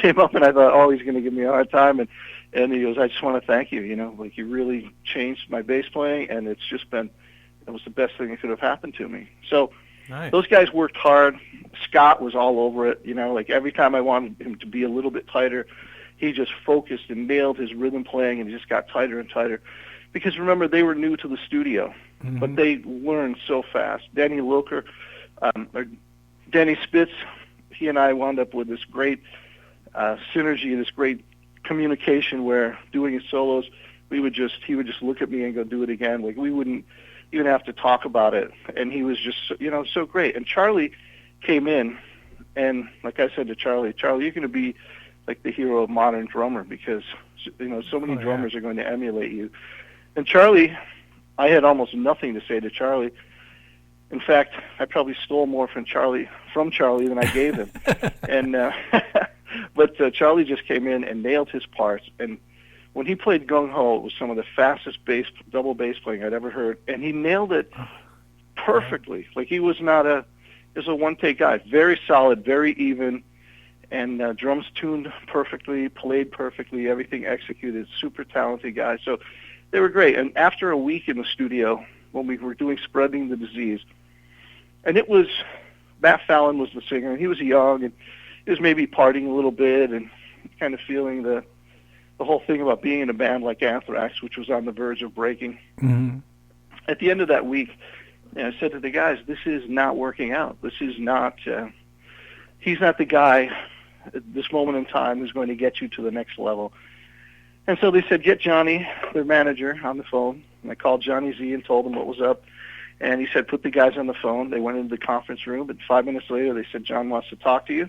came up, and I thought, oh, he's going to give me a hard time, and he goes, I just want to thank you. Like you really changed my bass playing, and it was the best thing that could have happened to me. So Nice. those guys worked hard. Scott was all over it. Like every time I wanted him to be a little bit tighter, he just focused and nailed his rhythm playing, and he just got tighter and tighter. Because remember, they were new to the studio, but they learned so fast. Danny Spitz, he and I wound up with this great synergy, this great communication where doing his solos, he would just look at me and go, do it again. Like we wouldn't even have to talk about it. And he was just, so great. And Charlie came in, and like I said to Charlie, you're going to be like the hero of modern drummer because, so many drummers are going to emulate you. And Charlie, I had almost nothing to say to Charlie. In fact, I probably stole more from Charlie than I gave him. But Charlie just came in and nailed his parts. And when he played Gung Ho, it was some of the fastest double bass playing I'd ever heard. And he nailed it perfectly. Like he was a one-take guy. Very solid, very even, and drums tuned perfectly, played perfectly, everything executed. Super talented guy. So they were great. And after a week in the studio, when we were doing Spreading the Disease, and it was, Matt Fallon was the singer, and he was young, and he was maybe partying a little bit and kind of feeling the whole thing about being in a band like Anthrax, which was on the verge of breaking. Mm-hmm. At the end of that week, I said to the guys, this is not working out. This is not, he's not the guy at this moment in time who's going to get you to the next level. And so they said, get Johnny, their manager, on the phone. And I called Johnny Z and told him what was up. And he said, put the guys on the phone. They went into the conference room. And 5 minutes later, they said, John wants to talk to you.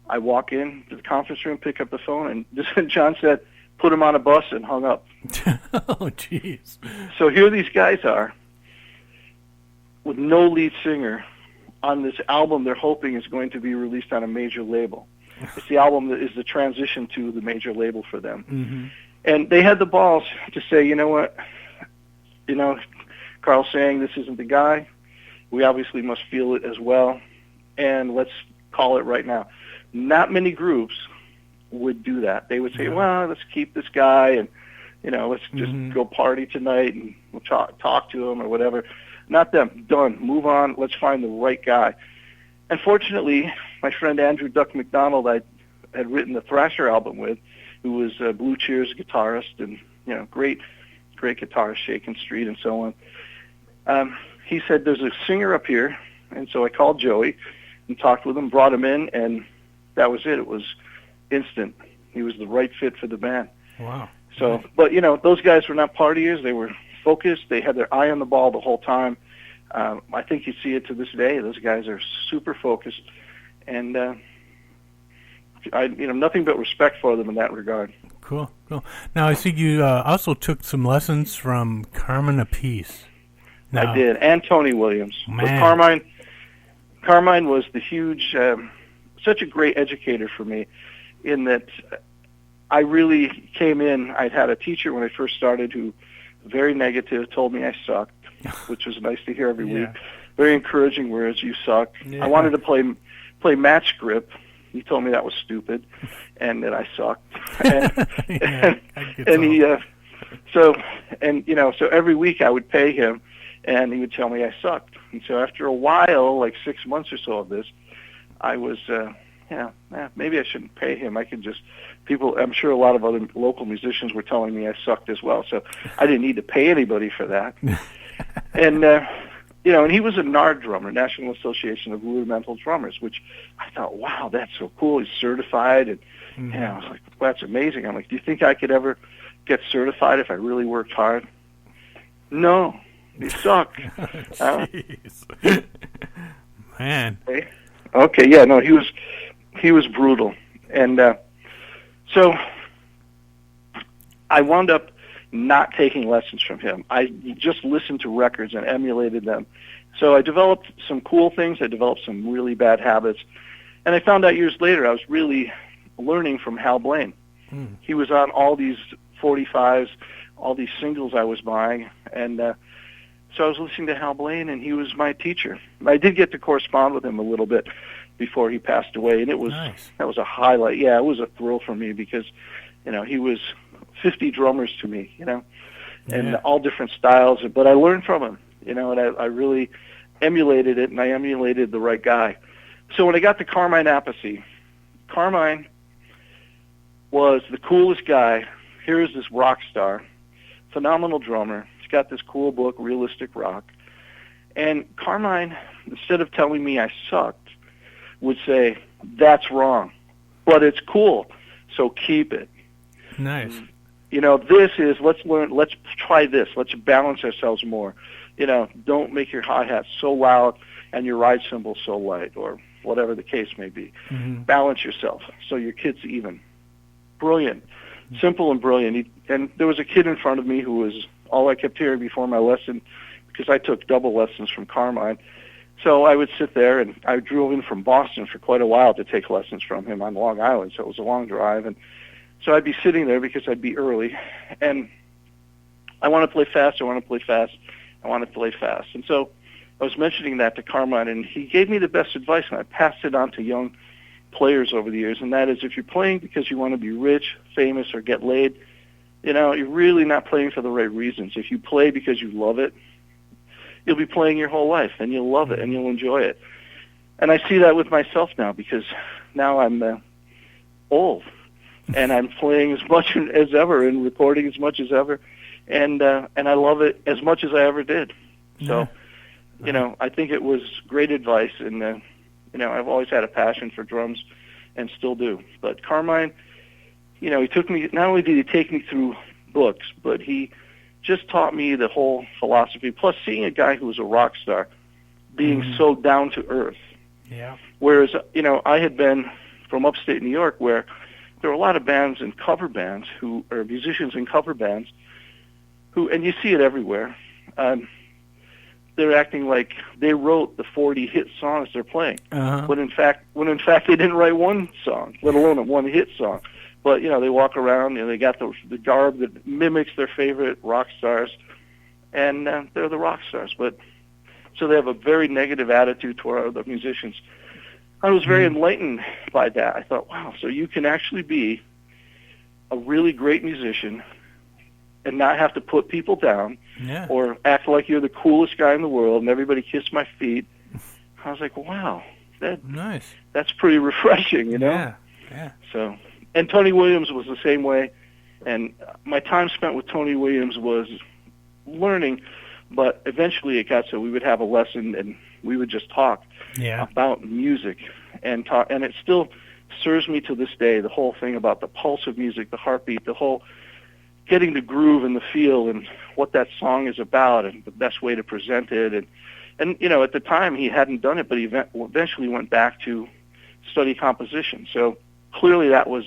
I walk in to the conference room, pick up the phone, and John said, put him on a bus, and hung up. Oh, jeez. So here these guys are with no lead singer on this album they're hoping is going to be released on a major label. It's the album that is the transition to the major label for them. Mm-hmm. And they had the balls to say, you know what, Carl's saying this isn't the guy. We obviously must feel it as well, and let's call it right now. Not many groups would do that. They would say, well, let's keep this guy, and, let's just go party tonight, and we'll talk to him or whatever. Not them. Done. Move on. Let's find the right guy. And fortunately, my friend Andrew Duck McDonald, I had written the Thrasher album with, who was Blue Cheer's guitarist and, great guitarist, Shakin' Street and so on. He said, there's a singer up here. And so I called Joey and talked with him, brought him in, and that was it. It was instant. He was the right fit for the band. Wow. So, but, those guys were not partiers. They were focused. They had their eye on the ball the whole time. I think you see it to this day. Those guys are super focused. And I nothing but respect for them in that regard. Cool. Now, I see you also took some lessons from Carmine Appice. Now, I did, and Tony Williams. Man. But Carmine was the huge, such a great educator for me, in that I really came in. I'd had a teacher when I first started who, very negative, told me I sucked, which was nice to hear every week. Very encouraging words, you suck. I wanted to play match grip. He told me that was stupid, and that I sucked. So every week I would pay him, and he would tell me I sucked. And so after a while, like 6 months or so of this, I was, maybe I shouldn't pay him. I could just, I'm sure a lot of other local musicians were telling me I sucked as well, so I didn't need to pay anybody for that. And, and he was a NARD drummer, National Association of Rudimental Drummers, which I thought, wow, that's so cool. He's certified. And I was like, well, that's amazing. I'm like, do you think I could ever get certified if I really worked hard? No, you suck. Jeez. Man. Okay, yeah, no, he was brutal. And so I wound up not taking lessons from him. I just listened to records and emulated them. So I developed some cool things. I developed some really bad habits. And I found out years later I was really learning from Hal Blaine. He was on all these 45s, all these singles I was buying. And so I was listening to Hal Blaine, and he was my teacher. I did get to correspond with him a little bit. before he passed away, and it was Nice. that was a highlight. Yeah, it was a thrill for me because, he was 50 drummers to me, and Yeah. all different styles. But I learned from him, and I really emulated it, and I emulated the right guy. So when I got to Carmine Appice, Carmine was the coolest guy. Here's this rock star, phenomenal drummer. He's got this cool book, Realistic Rock. And Carmine, instead of telling me I sucked, would say, that's wrong, but it's cool, so keep it. Nice. This is, let's try this. Let's balance ourselves more. Don't make your hi-hat so loud and your ride cymbal so light, or whatever the case may be. Mm-hmm. Balance yourself so your kid's even. Brilliant. Simple and brilliant. And there was a kid in front of me who was all I kept hearing before my lesson, because I took double lessons from Carmine. So I would sit there, and I drove in from Boston for quite a while to take lessons from him on Long Island, so it was a long drive. And so I'd be sitting there because I'd be early, and I want to play fast, I want to play fast, I want to play fast. And so I was mentioning that to Carmine, and he gave me the best advice, and I passed it on to young players over the years, and that is, if you're playing because you want to be rich, famous, or get laid, you're really not playing for the right reasons. If you play because you love it, you'll be playing your whole life, and you'll love it, and you'll enjoy it. And I see that with myself now, because now I'm old, and I'm playing as much as ever and recording as much as ever, and I love it as much as I ever did. So, I think it was great advice, and I've always had a passion for drums, and still do. But Carmine, he took me. Not only did he take me through books, but he just taught me the whole philosophy. Plus, seeing a guy who was a rock star being so down to earth. Yeah. Whereas, I had been from upstate New York, where there were a lot of bands and cover bands or musicians in cover bands and you see it everywhere. They're acting like they wrote the 40 hit songs they're playing, when in fact they didn't write one song, let alone a one hit song. But they walk around, they got the garb that mimics their favorite rock stars, and they're the rock stars. But so they have a very negative attitude toward other musicians. I was very enlightened by that. I thought, wow, so you can actually be a really great musician and not have to put people down, or act like you're the coolest guy in the world and everybody kiss my feet. I was like, wow, that's pretty refreshing, Yeah. So, and Tony Williams was the same way, and my time spent with Tony Williams was learning, but eventually it got so we would have a lesson and we would just talk about music and talk, and it still serves me to this day, the whole thing about the pulse of music, the heartbeat, the whole getting the groove and the feel and what that song is about and the best way to present it. And at the time he hadn't done it, but he eventually went back to study composition. So clearly that was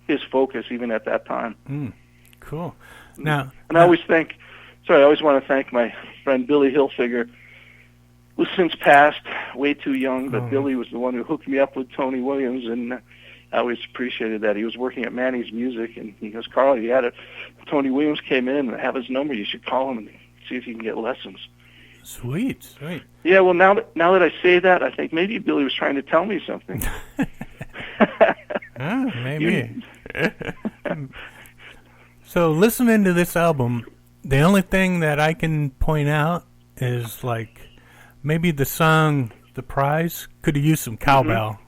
his focus even at that time. Cool. Now, and I always want to thank my friend Billy Hilfiger, who's since passed, way too young, but Billy was the one who hooked me up with Tony Williams, and I always appreciated that. He was working at Manny's Music, and he goes, Carl, Tony Williams came in and I have his number. You should call him and see if you can get lessons. Sweet. Yeah, well, now that I say that, I think maybe Billy was trying to tell me something. Maybe. So listening to this album, the only thing that I can point out is maybe the song "The Prize" could have used some cowbell.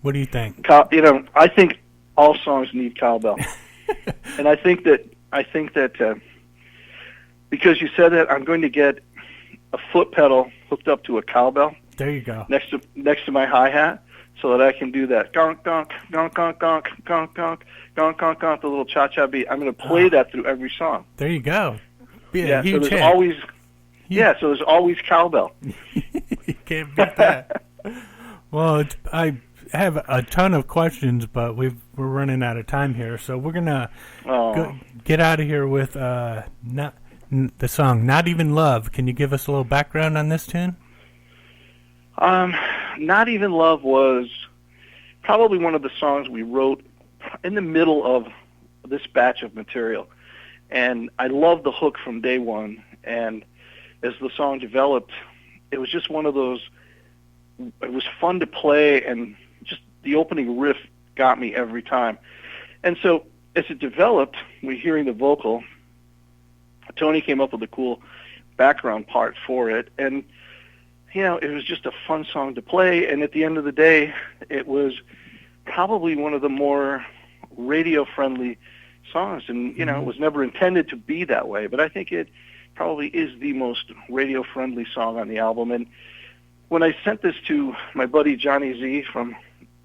What do you think? I think all songs need cowbell, and I think that because you said that, I'm going to get a foot pedal hooked up to a cowbell. There you go. Next to my hi-hat, so that I can do that gonk gonk gonk gonk gonk gonk gonk gonk gonk gonk, the little cha-cha beat. I'm going to play that through every song. There you go. So there's always cowbell. You can't beat that. Well, I have a ton of questions, but we're running out of time here, so we're gonna get out of here with the song "Not Even Love." Can you give us a little background on this tune? Not Even Love was probably one of the songs we wrote in the middle of this batch of material, and I loved the hook from day one. And as the song developed, it was just one of those it was fun to play, and just the opening riff got me every time. And so as it developed, we're hearing the vocal. Tony came up with a cool background part for it, and it was just a fun song to play. And at the end of the day, it was probably one of the more radio-friendly songs. And it was never intended to be that way, but I think it probably is the most radio-friendly song on the album. And when I sent this to my buddy Johnny Z from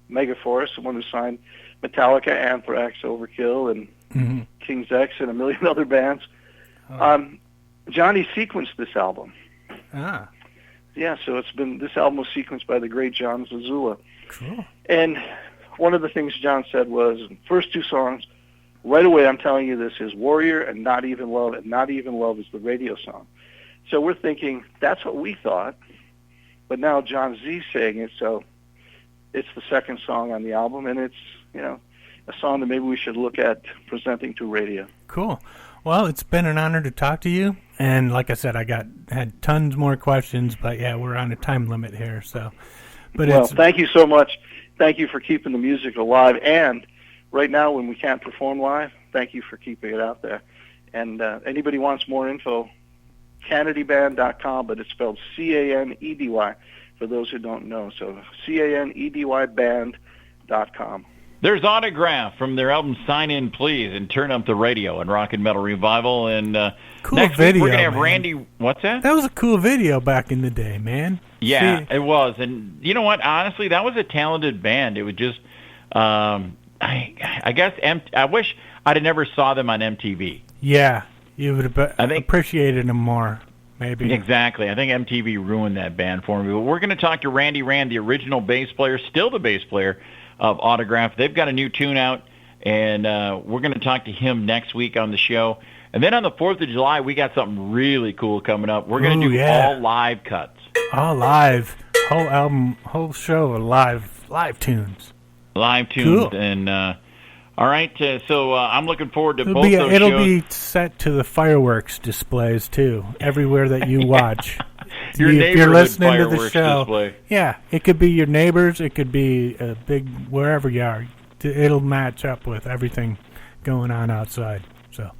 Megaforce, the one who signed Metallica, Anthrax, Overkill, and King's X, and a million other bands, Johnny sequenced this album. Ah. Yeah, so this album was sequenced by the great John Zazula. Cool. And one of the things John said was, first two songs, right away I'm telling you this is Warrior and Not Even Love, and Not Even Love is the radio song. So we're thinking, that's what we thought, but now John Z's saying it, so it's the second song on the album, and it's, a song that maybe we should look at presenting to radio. Cool. Well, it's been an honor to talk to you, and like I said, had tons more questions, but yeah, we're on a time limit here, so. But thank you so much. Thank you for keeping the music alive, and right now when we can't perform live, thank you for keeping it out there. And anybody wants more info, CanadyBand.com, but it's spelled C-A-N-E-D-Y for those who don't know. So C-A-N-E-D-Y band.com. There's Autograph from their album Sign In Please and Turn Up the Radio and Rock and Metal Revival. And cool next video, week we're going to have man. Randy. What's that? That was a cool video back in the day, man. Yeah, it was. And you know what? Honestly, that was a talented band. It was just, I guess, I wish I'd have never saw them on MTV. Yeah, you would have appreciated them more, maybe. Exactly. I think MTV ruined that band for me. But we're going to talk to Randy Rand, the original bass player, still the bass player of Autograph. They've got a new tune out, and we're going to talk to him next week on the show. And then on the 4th of July, we got something really cool coming up. We're going to do all live cuts. All live. Whole album, whole show of live tunes. Live tunes. Cool. And, all right, so I'm looking forward to both those shows. It'll be set to the fireworks displays, too, everywhere that you watch. If you're listening to the show, display. Yeah, it could be your neighbors. It could be a big wherever you are. It'll match up with everything going on outside. So,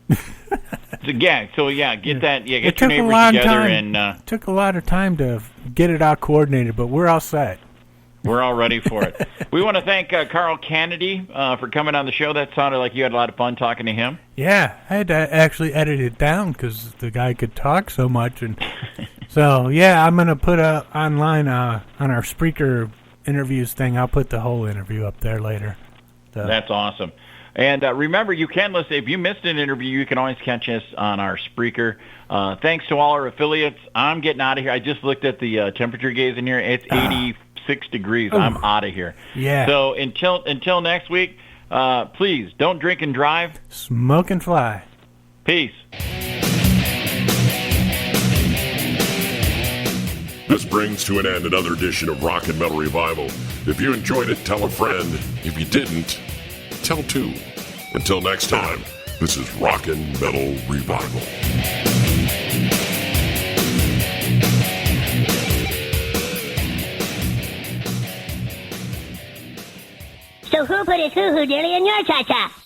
get that. Yeah, get your neighbors together. It took a lot of time to get it all coordinated, but we're all set. We're all ready for it. We want to thank Carl-Canedy for coming on the show. That sounded like you had a lot of fun talking to him. Yeah, I had to actually edit it down because the guy could talk so much. And so, yeah, I'm going to put online on our Spreaker interviews thing. I'll put the whole interview up there later. So. That's awesome. And remember, you can listen. If you missed an interview, you can always catch us on our Spreaker. Thanks to all our affiliates. I'm getting out of here. I just looked at the temperature gauge in here. It's 86 degrees. I'm out of here. Yeah. So until next week, please don't drink and drive. Smoke and fly. Peace. This brings to an end another edition of Rock and Metal Revival. If you enjoyed it, tell a friend. If you didn't, tell two. Until next time, this is Rock and Metal Revival. So who put his hoo-hoo dilly in your cha-cha?